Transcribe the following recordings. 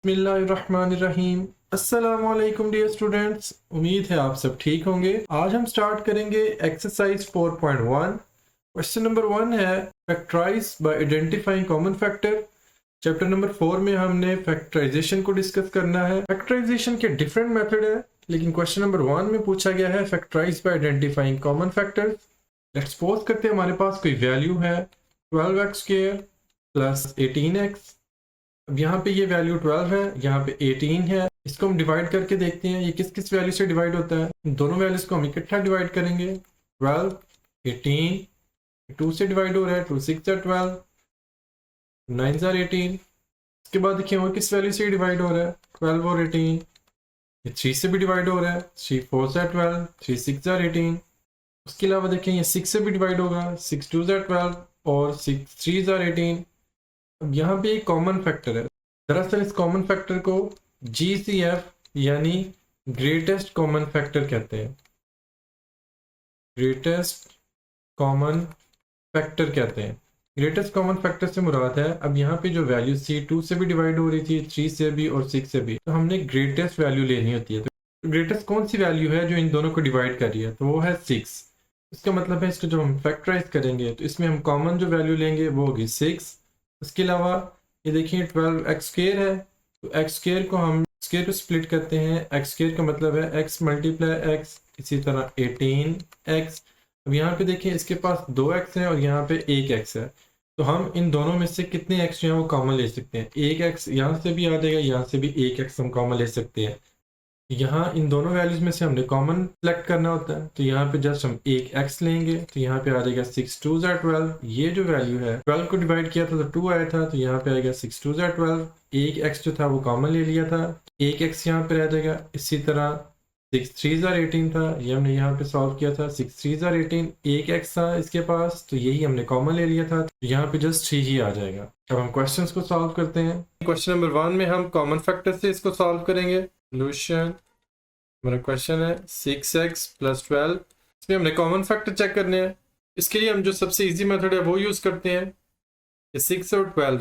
बिस्मिल्लाहिर्रहमानिर्रहीम। अस्सलामुअलैकुम dear students, उम्मीद है आप सब ठीक होंगे। आज हम स्टार्ट करेंगे एक्सरसाइज 4.1। क्वेश्चन नंबर 1 है factorise by identifying common factor. Chapter number 4 में हमने फैक्टराइजेशन को डिस्कस करना है। फैक्टराइजेशन के डिफरेंट मेथड है, लेकिन क्वेश्चन नंबर 1 में पूछा गया है factorise by identifying common factor. Let's suppose करते हैं हमारे पास कोई वैल्यू है 12x² प्लस 18x। अब यहाँ पे ये वैल्यू 12 है, यहाँ पे 18 है। इसको हम डिवाइड करके देखते हैं ये किस किस वैल्यू से डिवाइड होता है। इन दोनों वैल्यूज को हम इकट्ठा डिवाइड करेंगे। 12 18 2 से डिवाइड हो रहा है, 2 6 12, 9 18। इसके बाद देखिए और किस वैल्यू से डिवाइड हो रहा है, 12 और 18। ये 3 से भी डिवाइड हो रहा है, 3 4 12, 3 6 18। उसके अलावा देखें ये 6 से भी डिवाइड होगा, 6 2 12 और 6 3 18। अब यहाँ पे एक कॉमन फैक्टर है। दरअसल इस कॉमन फैक्टर को GCF यानी ग्रेटेस्ट कॉमन फैक्टर कहते हैं। ग्रेटेस्ट कॉमन फैक्टर कहते हैं। ग्रेटेस्ट कॉमन फैक्टर से मुराद है, अब यहाँ पे जो वैल्यू थी 2 से भी डिवाइड हो रही थी, 3 से भी और 6 से भी, तो हमने ग्रेटेस्ट वैल्यू लेनी होती है। तो ग्रेटेस्ट कौन सी वैल्यू है जो इन दोनों को डिवाइड कर रही है, तो वो है 6। इसका मतलब है इसको जब हम फैक्टराइज करेंगे तो इसमें हम कॉमन जो वैल्यू लेंगे वो होगी 6। उसके अलावा ये देखिए 12x² है, तो x² को हम स्क्वायर को स्प्लिट करते हैं। x² का मतलब है x मल्टीप्लाई x। इसी तरह 18x। अब यहाँ पे देखिए इसके पास 2x है और यहाँ पे 1x है, तो हम इन दोनों में से कितने x जो है वो कॉमन ले सकते हैं। 1x यहाँ से भी आ जाएगा, यहाँ से भी 1x हम कॉमन ले सकते हैं। यहाँ इन दोनों वैल्यूज में से हमने कॉमन सेलेक्ट करना होता है, तो यहाँ पे जस्ट हम एक x लेंगे, तो यहाँ पे आ जाएगा 6 2 12। ये जो वैल्यू है 12 को डिवाइड किया था तो 2 आया था, तो यहाँ पे आएगा 6 2 12। एक x जो था वो कॉमन ले लिया था, एक x यहाँ पे रह जाएगा। इसी तरह 6 3 18 था, ये हमने यहाँ पे सॉल्व किया था। 6 3 18, एक x था इसके पास, तो यही हमने कॉमन ले लिया था, तो यहाँ पे जस्ट 3 ही आ जाएगा। अब हम क्वेश्चन को सॉल्व करते हैं। क्वेश्चन नंबर 1 में हम कॉमन फैक्टर से इसको सॉल्व करेंगे। सोल्यूशन, हमारा क्वेश्चन है 6x + 12। इसमें हमने कॉमन फैक्टर चेक करने हैं। इसके लिए हम जो सबसे इजी मेथड है वो यूज़ करते हैं। ये 6 और 12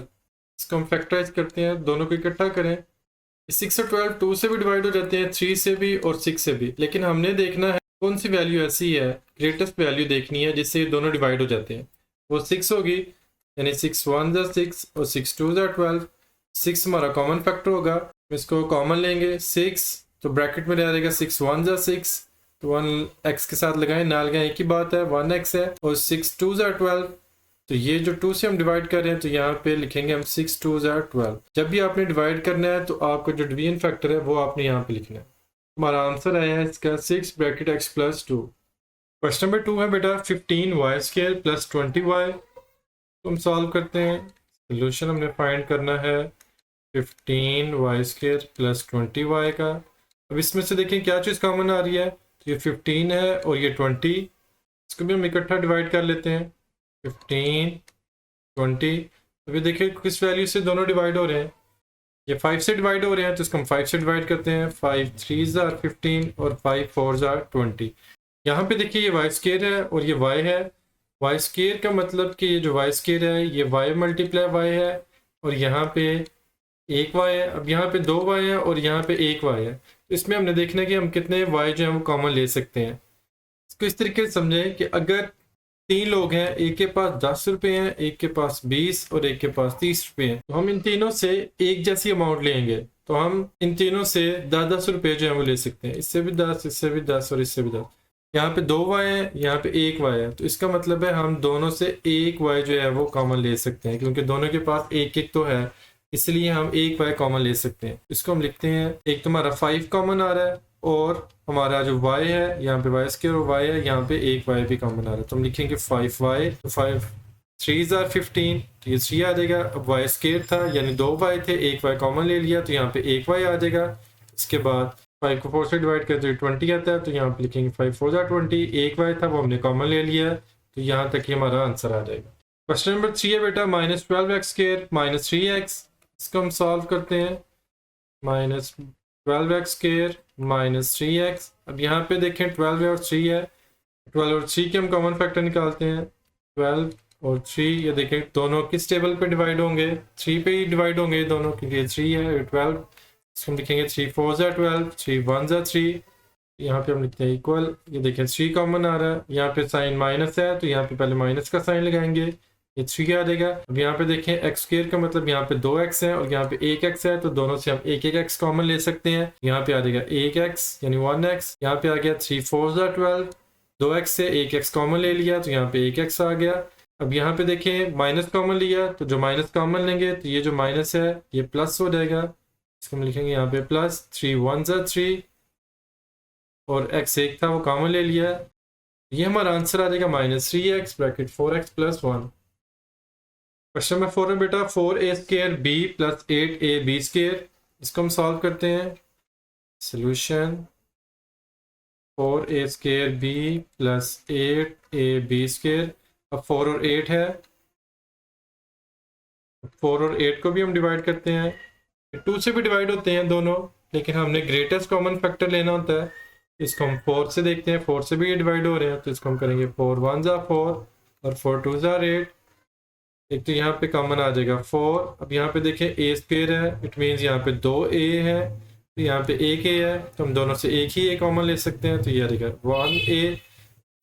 इसको हम फैक्टराइज करते हैं, दोनों को इकट्ठा करें। 6 और 12 2 से भी डिवाइड हो जाते हैं, 3 से भी और 6 से भी, लेकिन हमने देखना है कौन सी वैल्यू ऐसी है, ग्रेटेस्ट वैल्यू देखनी है जिससे ये दोनों डिवाइड हो जाते हैं। वो 6 होगी, यानी 6 1 6 और 6 2 12। 6 हमारा कॉमन फैक्टर होगा, इसको कॉमन लेंगे 6, तो ब्रैकेट में रह जाएगा 6 1 6, तो 1x के साथ लगाएं ना लगाएं एक ही बात है, 1x है। और 6 2 12, तो ये जो 2 से हम डिवाइड कर रहे हैं तो यहाँ पे लिखेंगे हम 6 2 12। जब भी आपने डिवाइड करना है तो आपका जो डिवीजन फैक्टर है वो आपने यहाँ पे लिखना है। हमारा आंसर आया है इसका 6 ब्रैकेट x + 2। क्वेश्चन नंबर 2 है बेटा 15y² + 20y। तो हम सॉल्व करते हैं। सोल्यूशन हमने फाइंड करना है 15y² + 20y का। अब इसमें से देखें क्या चीज़ कॉमन आ रही है, तो ये 15 है और ये 20। इसको भी हम इकट्ठा डिवाइड कर लेते हैं, 15 20। अब ये देखिए किस वैल्यू से दोनों डिवाइड हो रहे हैं, ये 5 से डिवाइड हो रहे हैं, तो इसको हम 5 से डिवाइड करते हैं। 5 3 15 और 5 4 20। यहाँ पे देखिए ये y² है और ये y है। y² का मतलब कि ये जो y² है ये y मल्टीप्लाई y है, और यहाँ पे एक y है। अब यहाँ पे 2 y है और यहाँ पे एक y है, तो इसमें हमने देखना है कि हम कितने y जो है वो कॉमन ले सकते हैं। इसको इस तरीके से समझें कि अगर 3 लोग हैं, एक के पास 10 रुपये हैं, एक के पास 20 और एक के पास 30 रुपये हैं, तो हम इन तीनों से एक जैसी अमाउंट लेंगे, तो हम इन तीनों से 10-10 रुपये जो है वो ले सकते हैं। इससे भी 10, इससे भी 10 और इससे भी 10। यहाँ पे 2 y है, यहाँ पे एक y है, तो इसका मतलब है हम दोनों से एक y जो है वो कॉमन ले सकते हैं, क्योंकि दोनों के पास एक एक तो है, इसलिए हम एक y कॉमन ले सकते हैं। इसको हम लिखते हैं, एक तो हमारा 5 कॉमन आ रहा है और हमारा जो y है यहाँ पे y² और y है, यहाँ पे एक y भी कॉमन आ रहा है, तो हम लिखेंगे 5y। तो 5 3 15, तो ये 3 आ जाएगा। अब y² था यानी 2 y थे, एक y कॉमन ले लिया, तो यहाँ पे एक y आ जाएगा। इसके बाद 5 को 4 से डिवाइड करते तो 20 आता है, तो यहाँ पे लिखेंगे 5 4 20। एक y था वो हमने कॉमन ले लिया, तो यहाँ तक ही हमारा आंसर आ जाएगा। क्वेश्चन नंबर 3 है बेटा -12x² - 3x। इसको हम सॉल्व करते हैं। -12x² - 3x। अब यहाँ पे देखें 12 और 3 है, 12 और 3 के हम कॉमन फैक्टर निकालते हैं। 12 और 3, ये देखें दोनों किस टेबल पे डिवाइड होंगे, 3 पे ही डिवाइड होंगे दोनों, क्योंकि ये 3 है 12, इसको हम लिखेंगे 3 4 ज़ा 12, 3 1 ज़ा 3, यहाँ पे हम लिखते हैं इक्वल, ये देखें 3 कॉमन आ रहा है, यहाँ पे साइन माइनस है तो यहाँ पे पहले माइनस का साइन लगाएंगे, ये 3 आ जाएगा। अब यहाँ पे देखें एक्स स्क्वायर का मतलब यहाँ पे 2x है और यहाँ पे 1x है, तो दोनों से हम एक x कॉमन ले सकते हैं, यहाँ पे आ जाएगा 1x यानी 1x, यहाँ पे आ गया 3 4 ज़ा 12, 2x से 1x कॉमन ले लिया तो यहाँ पे 1x आ गया। अब यहाँ पे देखें माइनस कॉमन लिया तो जो माइनस कॉमन लेंगे तो ये जो माइनस है ये प्लस हो जाएगा, इसको हम लिखेंगे यहाँ पे प्लस, 3 1 ज़ा 3 और x एक था वो कॉमन ले लिया, ये हमारा आंसर आ जाएगा -3x bracket 4x plus 1। Question number 4 में बेटा 4a² b प्लस 8ab², इसको हम सॉल्व करते हैं। Solution 4a² b plus 8ab², अब 4 और 8 है, 4 और 8 को भी हम डिवाइड करते हैं, 2 से भी डिवाइड होते हैं दोनों, लेकिन हमने ग्रेटेस्ट कॉमन फैक्टर लेना होता है, इसको हम 4 से देखते हैं, 4 से भी ये डिवाइड हो रहे हैं तो इसको हम करेंगे 4 1 ज़ा 4 और 4 2 ज़ा 8, एक तो यहाँ पे कॉमन आ जाएगा 4। अब यहाँ पे देखें a² है, इट मीन्स यहाँ पे 2a है, तो यहाँ पे 1a है, तो हम दोनों से एक ही a कॉमन ले सकते हैं, तो ये आ जाएगा 1a,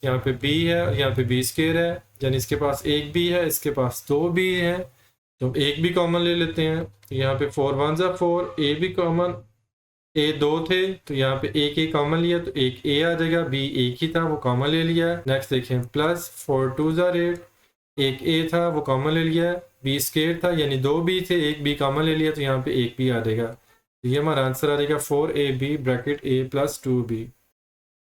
यहाँ पे b है और यहाँ पे b² है, यानी इसके पास एक b है, इसके पास 2b है, तो हम एक भी कॉमन ले लेते हैं, तो यहाँ पे 4 1 ज़ा 4, a भी कॉमन, a 2 थे तो यहाँ पे एक a कॉमन लिया तो एक a आ जाएगा, b एक ही था वो कॉमन ले लिया। नेक्स्ट देखें प्लस 4 2 ज़ा 8, एक a था वो कॉमन ले लिया, b² था यानी 2 b थे, एक b कॉमन ले लिया तो यहाँ पे एक b आ जाएगा, तो ये हमारा आंसर आ जाएगा 4ab bracket a plus 2b।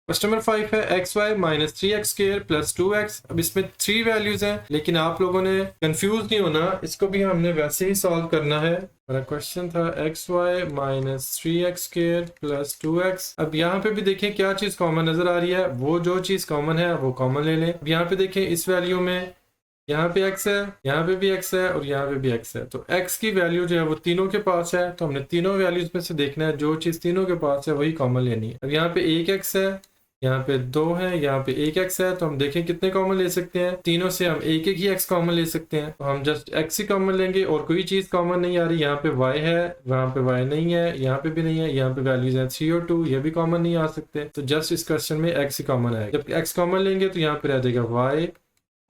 Question number 5 है xy -3x² प्लस 2x। अब इसमें 3 वैल्यूज हैं, लेकिन आप लोगों ने कंफ्यूज नहीं होना, इसको भी हमने वैसे ही सॉल्व करना है। हमारा क्वेश्चन था xy -3x² प्लस 2x। अब यहाँ पे भी देखें क्या चीज कॉमन नजर आ रही है, वो जो चीज कॉमन है वो कॉमन ले लें। अब यहाँ पे देखें इस वैल्यू में यहाँ पे x है, यहाँ पे भी x है और यहाँ पे भी x है, तो x की वैल्यू जो है वो तीनों के पास है, तो हमने तीनों वैल्यूज में से देखना है जो चीज तीनों के पास है वही कॉमन लेनी है। अब यहाँ पे 1x है, यहाँ पे 2 है, यहाँ पे 1x है, तो हम देखें कितने कॉमन ले सकते हैं, तीनों से हम एक ही x कॉमन ले सकते हैं, तो हम जस्ट x ही कॉमन लेंगे और कोई चीज कॉमन नहीं आ रही। यहाँ पे y है, वहाँ पे y नहीं है, यहाँ पे भी नहीं है, यहाँ पे वैल्यूज हैं 3 और 2, ये भी कॉमन नहीं आ सकते, तो जस्ट इस क्वेश्चन में x ही कॉमन आएगा। जब x कॉमन लेंगे तो यहाँ पे रह जाएगा y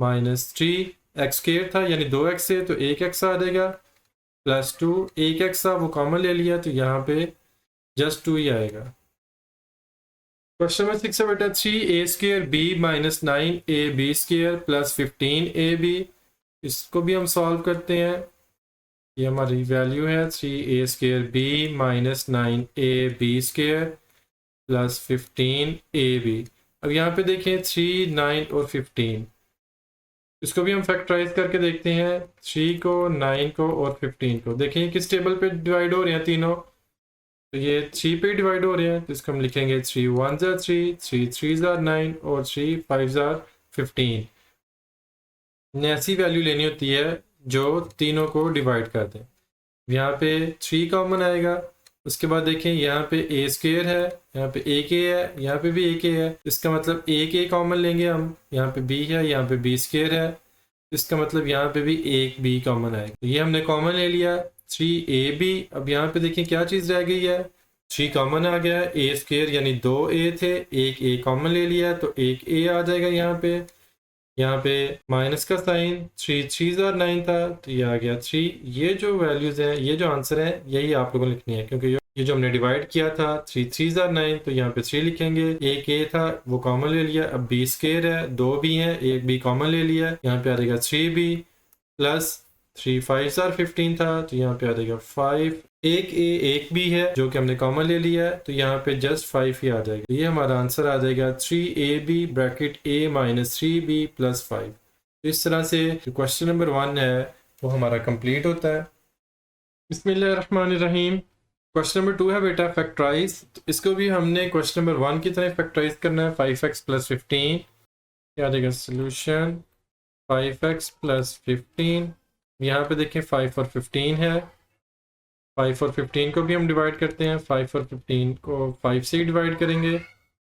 -3, x² था यानी 2x से तो 1x आ जाएगा, प्लस 2, 1x था वो कॉमन ले लिया तो यहाँ पे जस्ट 2 ही आएगा। क्वेश्चन नंबर 6 है बेटा 3a² b -9ab² plus 15ab, इसको भी हम सॉल्व करते हैं। ये हमारी वैल्यू है 3a² b -9ab² plus 15ab। अब यहाँ पे देखें 3 9 और 15, इसको भी हम फैक्टराइज करके देखते हैं, 3 को 9 को और 15 को। देखें किस टेबल पे डिवाइड हो रहे हैं तीनों, तो ये 3 पे डिवाइड हो रहे हैं, तो इसको हम लिखेंगे 3 1 ज़ा 3, 3 3 ज़ा 9 और 3 5 ज़ा 15। ऐसी वैल्यू लेनी होती है जो तीनों को डिवाइड कर दें। यहाँ पे 3 कॉमन आएगा, उसके बाद देखें यहाँ पे a² है, यहाँ पे 1a है, यहाँ पे भी 1a है, इसका मतलब 1a कॉमन लेंगे हम, यहाँ पे b है, यहाँ पे b² है, इसका मतलब यहाँ पे भी एक b कॉमन आएगा, तो ये हमने कॉमन ले लिया 3ab। अब यहाँ पे देखें क्या चीज़ रह गई है, 3 कॉमन आ गया, a² यानी 2a थे, एक a कॉमन ले लिया तो एक a आ जाएगा यहाँ पे माइनस का साइन, 3 3 ज़ा 9 था तो ये आ गया 3। ये जो वैल्यूज़ हैं, ये जो आंसर है यही आप लोगों ने लिखनी है, क्योंकि ये जो हमने डिवाइड किया था 3 3 ज़ा 9, तो यहाँ पे 3 लिखेंगे, एक a था वो कॉमन ले लिया, अब b² है, 2 b हैं, एक b कॉमन ले लिया, यहाँ पे आ जाएगा 3b प्लस 3 5 ज़ा 15 था तो यहाँ पे आ जाएगा 5, एक a एक b है जो कि हमने कॉमन ले लिया है, तो यहाँ पे जस्ट 5 ही आ जाएगा, ये हमारा आंसर आ जाएगा 3ab bracket a -3b plus 5। तो इस तरह से क्वेश्चन नंबर 1 है वो हमारा कंप्लीट होता है। बिस्मिल्लाहिर्रहमानिर्रहीम। क्वेश्चन नंबर 2 है बेटा फैक्टराइज, तो इसको भी हमने क्वेश्चन नंबर 1 की तरह फैक्टराइज करना है। 5x प्लस 15, क्या आ जाएगा सोल्यूशन 5x प्लस 15। यहाँ पे देखें 5 और 15 है, 5 और 15 को भी हम डिवाइड करते हैं, 5 और 15 को 5 से ही डिवाइड करेंगे,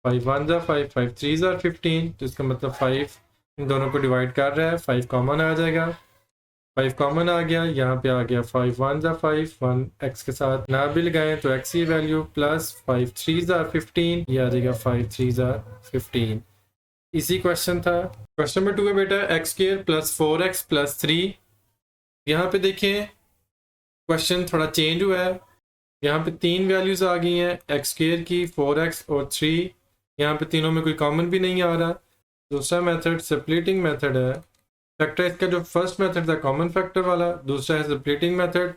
5 1 ज़ा 5, 5 3 ज़ा 15, तो इसका मतलब 5 इन दोनों को डिवाइड कर रहा है, 5 कॉमन आ जाएगा, 5 कॉमन आ गया, यहाँ पे आ गया 5 1 ज़ा 5, 1 x के साथ ना भी लगाएं तो x की वैल्यू प्लस 5 3 ज़ा 15, ये आ जाएगा 5 3 ज़ा 15। इसी क्वेश्चन था। क्वेश्चन नंबर 2 है बेटा x square plus 4x plus 3। यहाँ पे देखें क्वेश्चन थोड़ा चेंज हुआ है, यहाँ पे 3 वैल्यूज आ गई हैं एक्स स्क्वायर की, 4x और 3। यहाँ पे तीनों में कोई कॉमन भी नहीं आ रहा। दूसरा मेथड स्प्लिटिंग मेथड है। फैक्टर इसका जो फर्स्ट मेथड था कॉमन फैक्टर वाला, दूसरा है स्प्लिटिंग मेथड।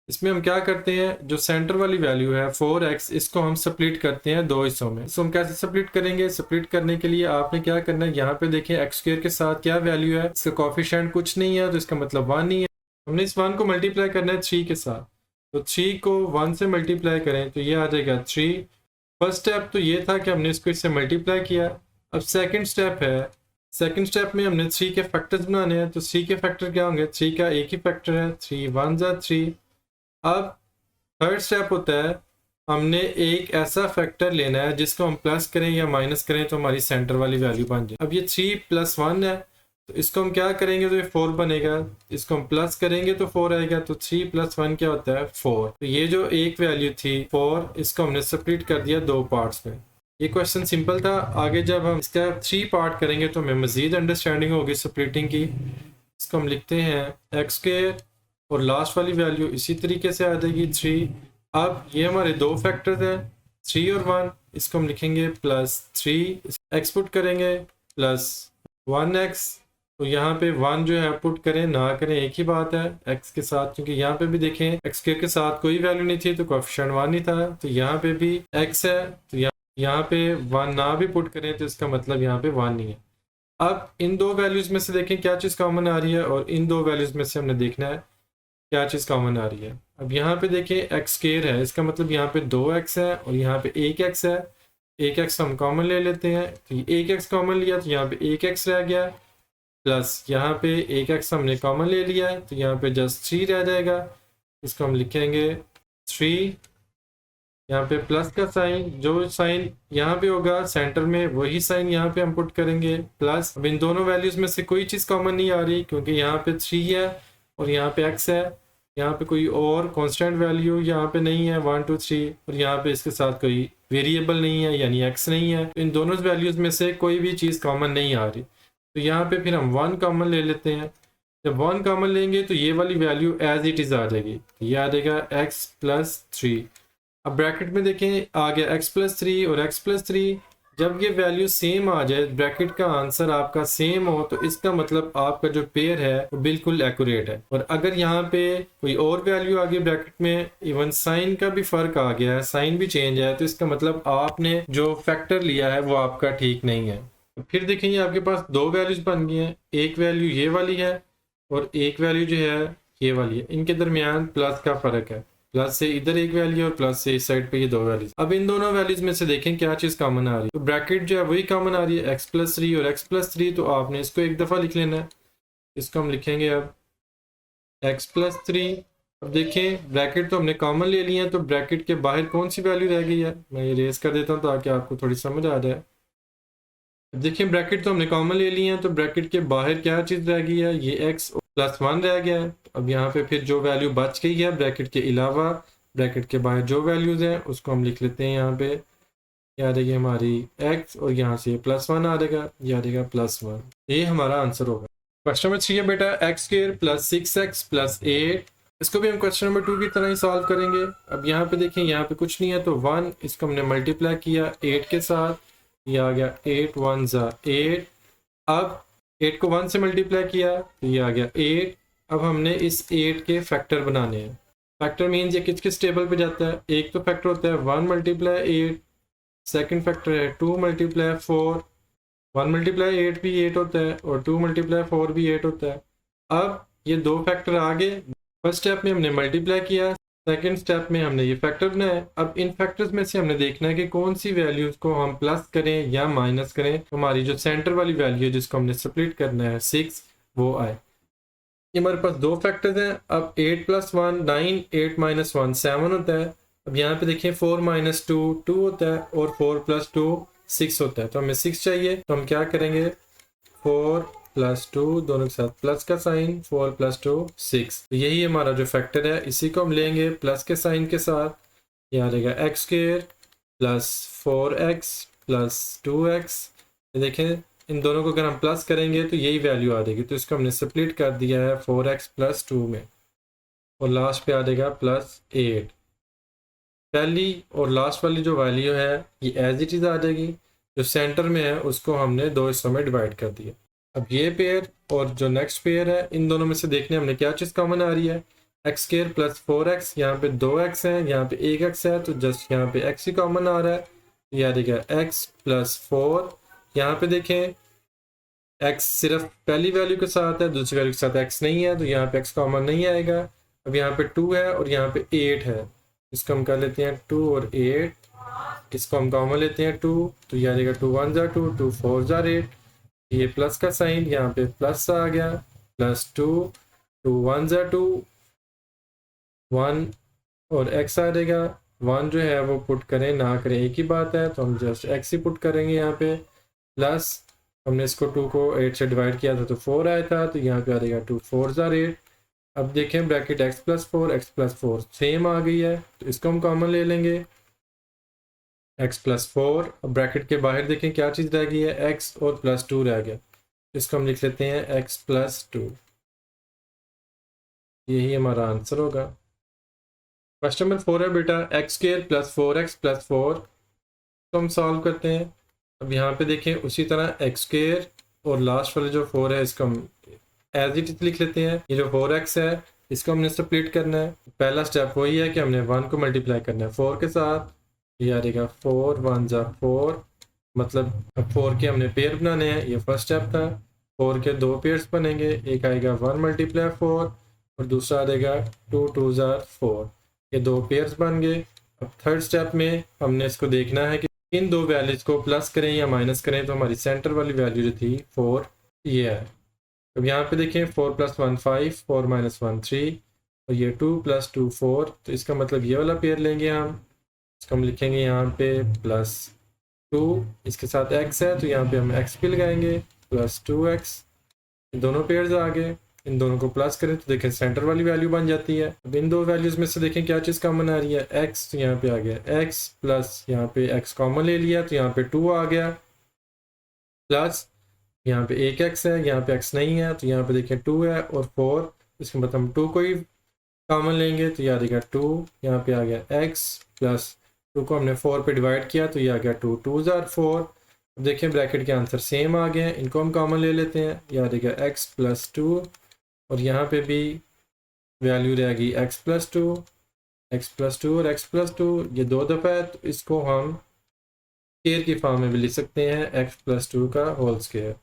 इसमें हम क्या करते हैं, जो सेंटर वाली वैल्यू है 4x, इसको हम स्प्लिट करते हैं दो हिस्सों में। इसको हम कैसे स्प्लिट करेंगे, स्प्लिट करने के लिए आपने क्या करना है, यहाँ पे देखें एक्स स्क्वायर के साथ क्या वैल्यू है, इसका कोफिशिएंट कुछ नहीं है तो इसका मतलब 1 नहीं है। हमने इस 1 को मल्टीप्लाई करना है 3 के साथ, तो 3 को 1 से मल्टीप्लाई करें तो ये आ जाएगा 3। फर्स्ट स्टेप तो ये था कि हमने इसको इससे मल्टीप्लाई किया। अब सेकेंड स्टेप है, सेकंड स्टेप में हमने 3 के फैक्टर्स बनाने हैं। तो 3 के फैक्टर क्या होंगे, 3 का एक ही फैक्टर है, 3 1 ज़ा 3। अब थर्ड स्टेप होता है हमने एक ऐसा फैक्टर लेना है जिसको हम प्लस करें या माइनस करें तो हमारी सेंटर वाली वैल्यू बन जाए। अब ये 3 + 1 है, तो इसको हम क्या करेंगे तो ये 4 बनेगा। इसको हम प्लस करेंगे तो 4 आएगा, तो 3 + 1 क्या होता है 4। तो ये जो एक वैल्यू थी 4, इसको हमने स्प्लिट कर दिया दो पार्ट्स में। ये क्वेश्चन सिंपल था। आगे जब हम इसका 3 पार्ट करेंगे तो हमें मजीद अंडरस्टैंडिंग होगी स्प्लिटिंग की। इसको हम लिखते हैं एक्स स्क्वायर और लास्ट वाली वैल्यू इसी तरीके से आ जाएगी 3। अब ये हमारे दो फैक्टर्स हैं 3 और 1, इसको हम लिखेंगे +3, एक्स पुट करेंगे प्लस 1x। तो यहाँ पे 1 जो है पुट करें ना करें एक ही बात है x के साथ, क्योंकि यहाँ पे भी देखें एक्स स्क्वायर के साथ कोई वैल्यू नहीं थी तो कोएफिशिएंट 1 नहीं था। तो यहाँ पे भी x है, तो यहाँ पे 1 ना भी पुट करें तो इसका मतलब यहाँ पे 1 नहीं है। अब इन दो वैल्यूज में से देखें क्या चीज़ कॉमन आ रही है, और इन दो वैल्यूज में से हमने देखना है क्या चीज़ कॉमन आ रही है। अब यहाँ पे देखें एक्स स्क्वायर है, इसका मतलब यहाँ पे 2x है और यहाँ पे 1x है। 1x हम कॉमन ले लेते हैं, तो 1x कॉमन लिया तो यहाँ पे 1x रह गया, प्लस यहाँ पे 1x हमने कॉमन ले लिया है तो यहाँ पे जस्ट 3 रह जाएगा। इसको हम लिखेंगे 3, यहाँ पे प्लस का साइन, जो साइन यहाँ पे होगा सेंटर में वही साइन यहाँ पे हम पुट करेंगे प्लस। अब इन दोनों वैल्यूज में से कोई चीज़ कॉमन नहीं आ रही क्योंकि यहाँ पे 3 है और यहाँ पे x है, यहाँ पे कोई और कांस्टेंट वैल्यू यहाँ पे नहीं है 1 2 3, और यहाँ पे इसके साथ कोई वेरिएबल नहीं है यानी x नहीं है। तो इन दोनों वैल्यूज में से कोई भी चीज़ कॉमन नहीं आ रही, तो यहाँ पे फिर हम 1 कॉमन ले लेते हैं। जब 1 कॉमन लेंगे तो ये वाली वैल्यू एज इट इज़ आ जाएगी, ये आ जाएगा x + 3। अब ब्रैकेट में देखें आ गया x + 3 और x + 3। जब ये वैल्यू सेम आ जाए, ब्रैकेट का आंसर आपका सेम हो, तो इसका मतलब आपका जो पेयर है वो बिल्कुल एक्यूरेट है। और अगर यहाँ पे कोई और वैल्यू आ गई ब्रैकेट में, इवन साइन का भी फर्क आ गया है, साइन भी चेंज है, तो इसका मतलब आपने जो फैक्टर लिया है वो आपका ठीक नहीं है। फिर देखेंगे आपके पास दो वैल्यूज बन गई हैं, एक वैल्यू ये वाली है और एक वैल्यू जो है ये वाली है। इनके दरमियान प्लस का फर्क है, प्लस से इधर एक वैल्यू और प्लस से इस साइड पे ये दो वैल्यूज। अब इन दोनों वैल्यूज में से देखें क्या चीज कॉमन आ रही है, तो ब्रैकेट जो है वही कॉमन आ रही है x + 3 और x + 3, तो आपने इसको एक दफा लिख लेना है। इसको हम लिखेंगे अब x + 3। अब देखें ब्रैकेट तो हमने कॉमन ले लिए हैं, तो ब्रैकेट के बाहर कौन सी वैल्यू रह गई है, मैं ये रेस कर देता हूँ ताकि आपको थोड़ी समझ आ जाए। देखिए ब्रैकेट तो हमने कॉमन ले लिए हैं, तो ब्रैकेट के बाहर क्या चीज़ रह गई है, ये x + 1 रह गया है। अब यहाँ पे फिर जो वैल्यू बच गई है ब्रैकेट के अलावा, ब्रैकेट के बाहर जो वैल्यूज़ हैं उसको हम लिख लेते हैं। यहाँ पे आ जाएगी हमारी x और यहाँ से +1 आ जाएगा, ये आ जाएगा +1। ये हमारा आंसर होगा। क्वेश्चन नंबर 3 है बेटा x² + 6x + 8। इसको भी हम क्वेश्चन नंबर 2 की तरह ही सॉल्व करेंगे। अब यहाँ पे देखें यहाँ पे कुछ नहीं है, तो 1 इसको हमने मल्टीप्लाई किया 8 के साथ, ये आ गया 8 1 ज़ा 8। अब 8 को 1 से मल्टीप्लाई किया तो ये आ गया 8। अब हमने इस 8 के फैक्टर बनाने हैं। फैक्टर मीन्स ये किस किस टेबल पे जाता है, एक तो फैक्टर होता है 1 × 8, सेकंड फैक्टर है 2 × 4। 1 × 8 भी 8 होता है और 2 × 4 भी 8 होता है। अब ये दो फैक्टर आ गए, फर्स्ट स्टेप में हमने मल्टीप्लाई किया, सेकंड स्टेप में हमने ये फैक्टर बनाया। अब इन फैक्टर्स में से हमने देखना है कि कौन सी वैल्यूज को हम प्लस करें या माइनस करें, तो हमारी जो सेंटर वाली वैल्यू है जिसको हमने स्प्लिट करना है 6, वो आए। ये हमारे पास दो फैक्टर्स हैं। अब 8 + 1 9, 8 - 1 7 होता है। अब यहाँ पे देखिए 4 - 2 2 होता है और 4 + 2 6 होता है, तो हमें 6 चाहिए। तो हम क्या करेंगे, 4 प्लस 2 दोनों के साथ प्लस का साइन, 4 प्लस 2 6। तो यही हमारा जो फैक्टर है, इसी को हम लेंगे प्लस के साइन के साथ। यहाँ रहेगा x square plus 4x plus 2x। देखें इन दोनों को अगर हम प्लस करेंगे तो यही वैल्यू आ जाएगी, तो इसको हमने स्प्लिट कर दिया है 4x प्लस 2 में, और लास्ट पे आ जाएगा प्लस 8। पहली और लास्ट वाली जो वैल्यू है ये एज इट इज़ आ जाएगी, जो सेंटर में है उसको हमने दो हिस्सों में डिवाइड कर दिया। अब ये पेयर और जो नेक्स्ट पेयर है, इन दोनों में से देखने हमने क्या चीज़ कॉमन आ रही है, एक्स स्क्वायर प्लस 4x। यहाँ पे 2x है, यहाँ पे 1x है, तो जस्ट यहाँ पे x ही कॉमन आ रहा है। यह देखिए x प्लस 4। यहाँ पे देखें x सिर्फ पहली वैल्यू के साथ है, दूसरी वैल्यू के साथ x नहीं है, तो यहाँ पे x कॉमन नहीं आएगा। अब यहाँ पे 2 है और यहाँ पे 8 है, इसको हम कर लेते हैं 2 और 8, इसको हम कॉमन लेते हैं 2, तो यह आएगा 2 1 जार 2, 2 4 जार 8। ये प्लस का साइन यहाँ पे प्लस आ गया, प्लस 2, 2 1 जार 2, 1 और x आ जाएगा। 1 जो है वो पुट करें ना करें एक ही बात है, तो हम जस्ट x ही पुट करेंगे यहाँ पे। प्लस हमने इसको 2 को 8 से डिवाइड किया था तो 4 आया था, तो यहाँ पे आ जाएगा 2 4 जार 8। अब देखें ब्रैकेट x प्लस 4 सेम आ गई है, तो इसको हम कॉमन ले लेंगे x प्लस 4। अब ब्रैकेट के बाहर देखें क्या चीज़ रह गई है, x और प्लस 2 रह गया, इसको हम लिख लेते हैं x प्लस 2। यही हमारा आंसर होगा। क्वेश्चन नंबर 4 है बेटा, x square plus 4x plus 4 तो हम सॉल्व करते हैं। अब यहाँ पे देखें उसी तरह एक्स स्क्वायर और लास्ट वाले जो 4 है इसको हम एज इट इज लिख लेते हैं। ये जो 4x है इसको हमने स्प्लिट करना है। पहला स्टेप वही है कि हमने 1 को मल्टीप्लाई करना है 4 के साथ। ये आ जाएगा 4 1 जा 4, मतलब अब 4 के हमने पेयर बनाने हैं, ये फर्स्ट स्टेप था। 4 के दो पेयर्स बनेंगे, एक आएगा 1 मल्टीप्लाई 4 और दूसरा आ जाएगा 2 2 जा 4, ये दो पेयर्स बन गए। अब थर्ड स्टेप में हमने इसको देखना है कि इन दो वैल्यूज को प्लस करें या माइनस करें, तो हमारी सेंटर वाली वैल्यू जो थी 4 ये है। अब यहाँ पे देखें 4 + 1 5, 4 - 1 3, और ये 2 + 2 4, तो इसका मतलब ये वाला पेयर लेंगे हम। इसको हम लिखेंगे यहाँ पे +2, इसके साथ x है तो यहाँ पे हम x भी लगाएंगे, +2x। दोनों पेयर्स आ गए, इन दोनों को प्लस करें तो देखें सेंटर वाली वैल्यू बन जाती है। अब इन दो वैल्यूज में से देखें क्या चीज़ कॉमन आ रही है, x, तो यहाँ पे आ गया x, प्लस यहाँ पे x कॉमन ले लिया तो यहाँ पे 2 आ गया, प्लस यहाँ पे एक x है, यहाँ पे x नहीं है, तो यहाँ पे देखें 2 है और 4, इसके मतलब हम 2 को ही कॉमन लेंगे तो यहाँ देगा 2, यहाँ पे आ गया x, प्लस 2 को हमने 4 पे डिवाइड किया तो ये आ गया 2 2 जार 4। अब देखें ब्रैकेट के आंसर सेम आ गए हैं, इनको हम कॉमन ले लेते हैं। यहाँ देगा x प्लस 2 और यहाँ पे भी वैल्यू रहेगी x प्लस 2, x प्लस 2 और x प्लस 2, ये दो दफ़ा है तो इसको हम स्क्वायर की फॉर्म में भी लिख सकते हैं, x प्लस 2 का होल स्क्वायर।